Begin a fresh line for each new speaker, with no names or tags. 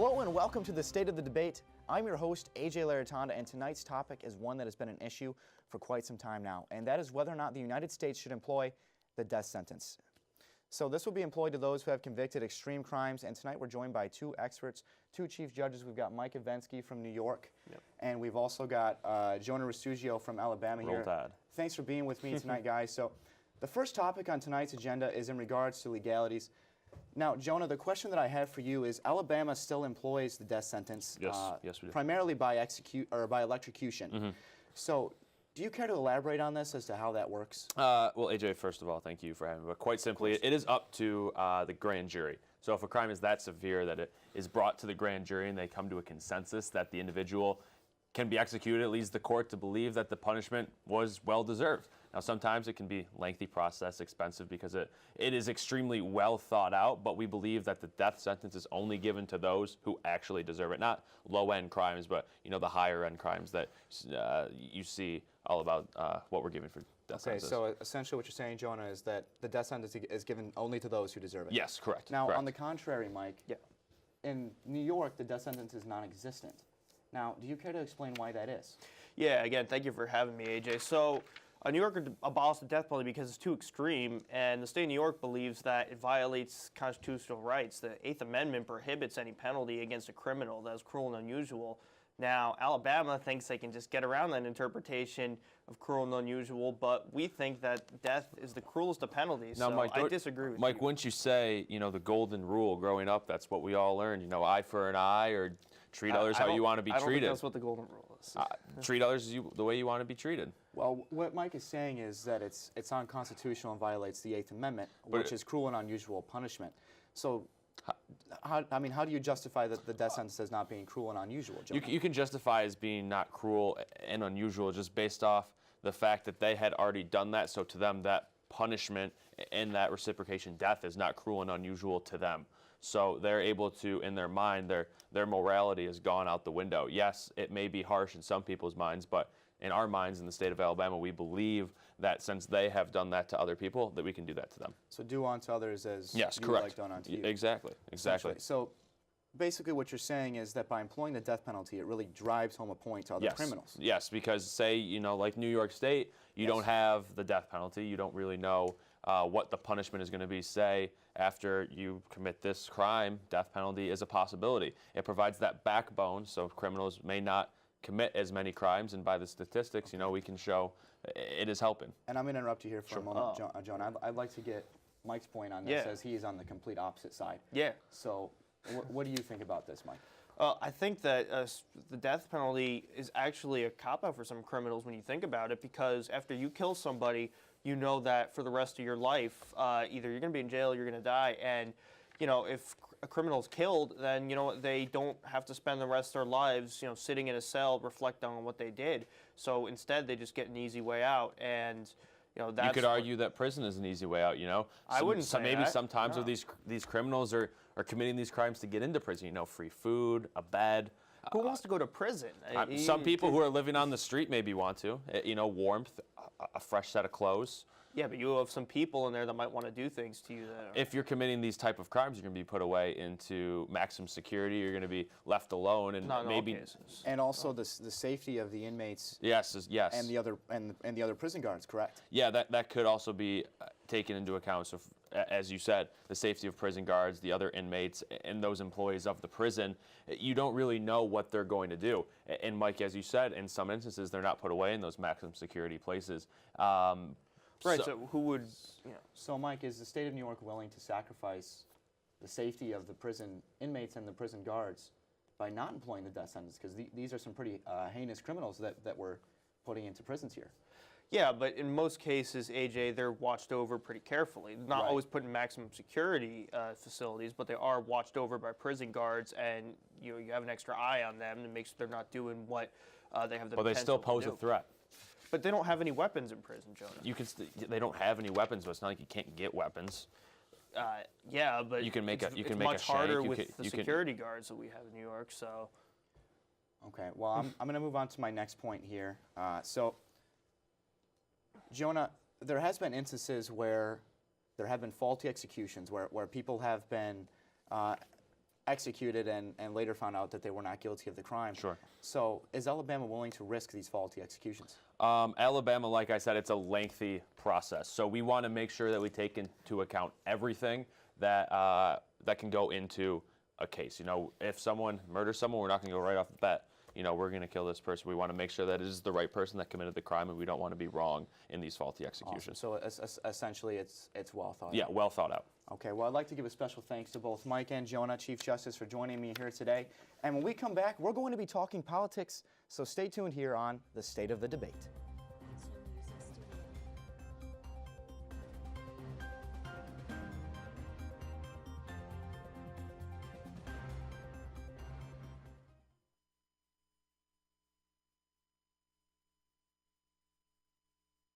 Hello and welcome to the State of the Debate. I'm your host, AJ Laratonda, and tonight's topic is one that has been an issue for quite some time now, and that is whether or not the United States should employ the death sentence. So this will be employed to those who have convicted extreme crimes, and tonight we're joined by two experts, two chief judges. We've got Mike Evensky from New York, and we've also got Jonah Restugio from Alabama here.
Tide.
Thanks for being with me tonight, guys. So the first topic on tonight's agenda is in regards to legalities. Now, Jonah, the question that I have for you is: Alabama still employs the death sentence,
Yes, yes, we do.
primarily by electrocution. So, do you care to elaborate on this as to how that works?
Well, AJ, first of all, thank you for having me. But quite simply, it is up to the grand jury. So if a crime is that severe that it is brought to the grand jury and they come to a consensus that the individual can be executed, it leads the court to believe that the punishment was well-deserved. Now, sometimes it can be a lengthy process, expensive, because it is extremely well thought out, but we believe that the death sentence is only given to those who actually deserve it. Not low-end crimes, but, you know, the higher-end crimes that you see all about what we're giving for death sentences.
So essentially what you're saying, Jonah, is that the death sentence is given only to those who deserve it.
Yes, correct.
Now,
correct.
on the contrary, Mike, in New York, the death sentence is non-existent. Now, do you care to explain why that is?
Yeah, again, thank you for having me, AJ. So, New York abolished the death penalty because it's too extreme, and the state of New York believes that it violates constitutional rights. The Eighth Amendment prohibits any penalty against a criminal that is cruel and unusual. Now, Alabama thinks they can just get around that interpretation of cruel and unusual, but we think that death is the cruelest of penalties,
now,
so
Mike,
I disagree with you.
Mike, wouldn't you say, you know, the golden rule growing up, that's what we all learned, you know, eye for an eye, or treat others how you want to be
I don't
treated?
think that's what the golden rule is.
Treat others the way you want to be treated.
Well, what Mike is saying is that it's unconstitutional and violates the Eighth Amendment, which is cruel and unusual punishment. So, how do you justify the death sentence as not being cruel and unusual, Jonah?
You can justify as being not cruel and unusual just based off the fact that they had already done that. So to them, that punishment and that reciprocation death is not cruel and unusual to them. So they're able to, in their mind, their morality has gone out the window. Yes, it may be harsh in some people's minds, but in our minds in the state of Alabama, we believe that since they have done that to other people, that we can do that to them.
So do unto others as
Yes,
you
correct.
like done unto you.
Exactly.
So basically what you're saying is that by employing the death penalty, it really drives home a point to other criminals.
Yes, because say, you know, like New York State, you don't have the death penalty. You don't really know what the punishment is going to be. Say, after you commit this crime, death penalty is a possibility. It provides that backbone so criminals may not commit as many crimes, and by the statistics, you know, we can show it is helping.
And I'm going to interrupt you here for a moment, John. I'd like to get Mike's point on this, as he is on the complete opposite side.
Yeah.
So what do you think about this, Mike?
I think that the death penalty is actually a cop-out for some criminals when you think about it, because after you kill somebody, you know that for the rest of your life, either you're going to be in jail or you're going to die. And, you know, if a criminal's killed, then, you know, they don't have to spend the rest of their lives, you know, sitting in a cell reflecting on what they did. So instead, they just get an easy way out. And, you know, that's...
You could argue that prison is an easy way out, you know?
I wouldn't say
maybe
that.
sometimes
No.
these criminals are committing these crimes to get into prison, you know, free food, a bed.
Who wants to go to prison?
Some people who are living on the street maybe want to, you know, warmth, a fresh set of clothes.
Yeah, but you have some people in there that might want to do things to you that
If you're committing these type of crimes, you're going to be put away into maximum security. You're going to be left alone, and
not in
maybe
all cases.
And also the safety of the inmates.
Yes.
And the other prison guards, correct?
Yeah, that could also be taken into account. So, as you said, the safety of prison guards, the other inmates, and those employees of the prison, you don't really know what they're going to do. And Mike, as you said, in some instances, they're not put away in those maximum security places.
Right, so who would, you know.
So, Mike, is the state of New York willing to sacrifice the safety of the prison inmates and the prison guards by not employing the death sentence? Because these are some pretty heinous criminals that we're putting into prisons here.
Yeah, but in most cases, AJ, they're watched over pretty carefully. Not always put in maximum security facilities, but they are watched over by prison guards, and you have an extra eye on them to make sure they're not doing what they have the potential to do.
But they still pose a threat.
But they don't have any weapons in prison, Jonah.
They don't have any weapons, but it's not like you can't get weapons.
Yeah, but
you can make
it's
a
much
shank.
harder with the security guards that we have in New York. So.
Okay. Well, I'm going to move on to my next point here. So, Jonah, there has been instances where there have been faulty executions, where people have been executed and later found out that they were not guilty of the crime.
Sure.
So is Alabama willing to risk these faulty executions?
Alabama, like I said, it's a lengthy process. So we want to make sure that we take into account everything that that can go into a case. You know, if someone murders someone, we're not going to go right off the bat, you know, we're going to kill this person. We want to make sure that it is the right person that committed the crime, and we don't want to be wrong in these faulty executions.
So essentially, it's well thought
Yeah,
out.
well thought out.
Okay, well, I'd like to give a special thanks to both Mike and Jonah, Chief Justice, for joining me here today. And when we come back, we're going to be talking politics, so stay tuned here on The State of the Debate.